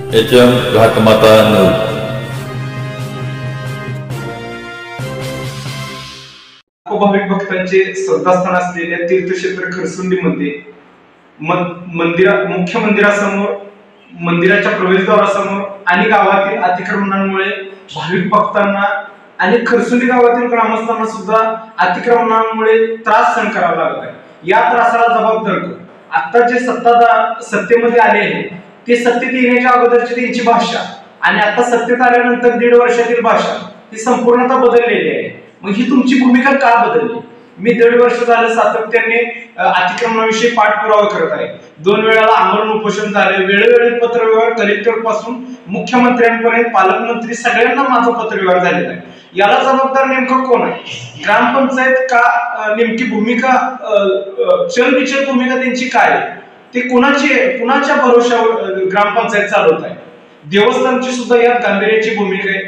HM घाटमाता news. भाविक भक्तांचे श्रद्धास्थान असलेल्या तीर्थक्षेत्र खरसुंडीमध्ये मुख्य मंदिरासमोर, मंदिराच्या प्रवेशद्वारासमोर आणि गावातील अतिक्रमणांमुळे भाविक भक्तांना आणि खरसुंडी गावातील ग्रामस्थांना सुद्धा अतिक्रमणांमुळे त्रास सहन करावा लागत आहे। या त्रासाला जबाबदार कोण? आता जे सत्ताधार सत्तेमध्ये आले आहेत ते सत्तेत येण्याच्या अगोदरची त्यांची भाषा आणि आता सत्तेत आल्यानंतर 1.5 वर्षातील भाषा ही संपूर्णतः बदललेली आहे। मग ही तुमची भूमिका का बदलली? मी 1.5 वर्ष झालं सातत्याने अतिक्रमणाविषयी पाठपुरावा करत आहे। 2 वेळाला आमरण उपोषण झाले, वेळोवेळी पत्रव्यवहार कलेक्टर पासून मुख्यमंत्र्यांपर्यंत पालकमंत्री सगळ्यांना माझा पत्रव्यवहार झालेला आहे। याला जबाबदार नेमकं कोण आहे? ग्रामपंचायत का नेमकी भूमिका चलबिचल भूमिका त्यांची काय आहे? ते कुणाच्या भरोशावर ग्रामपंचायत चालवत आहे? देवस्थानची सुद्धा यात गांभीर्याची भूमिका आहे,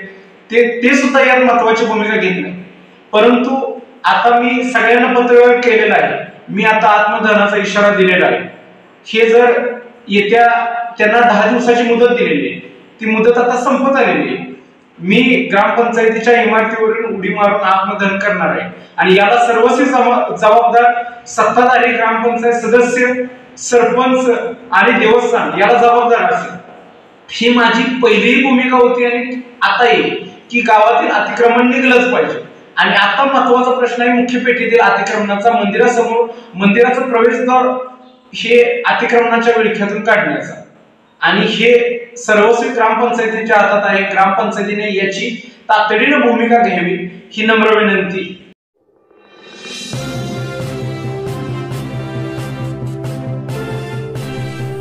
ते सुद्धा यात महत्वाची भूमिका घेत नाही। परंतु आता मी सगळ्यांना पत्रव्यवहार केलेला आहे, मी आता आत्मदहनाचा इशारा दिलेला आहे। हे जर येत्या त्यांना 10 दिवसाची मुदत दिलेली आहे, ती मुदत आता संपत आलेली आहे। मी ग्रामपंचायतीच्या इमारतीवरून उडी मारून आत्मदहन करणार आहे आणि याला सर्वस्वी जबाबदार सत्ताधारी, ग्रामपंचायत सदस्य, सरपंच आणि देवस्थान याला जबाबदार असेल। ही माझी पहिली भूमिका होती आणि आता येईल की गावातील अतिक्रमण निघलंच पाहिजे। आणि आता महत्वाचा प्रश्न आहे मुख्य पेठेतील अतिक्रमणाचा, मंदिरासमोर मंदिराचं प्रवेशद्वार हे अतिक्रमणाच्या विळख्यातून काढण्याचा, आणि हे सर्वस्वी ग्रामपंचायतीच्या हातात आहे। ग्रामपंचायतीने याची तातडीने भूमिका घ्यावी ही नम्र विनंती।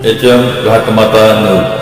HM घाटमाता news.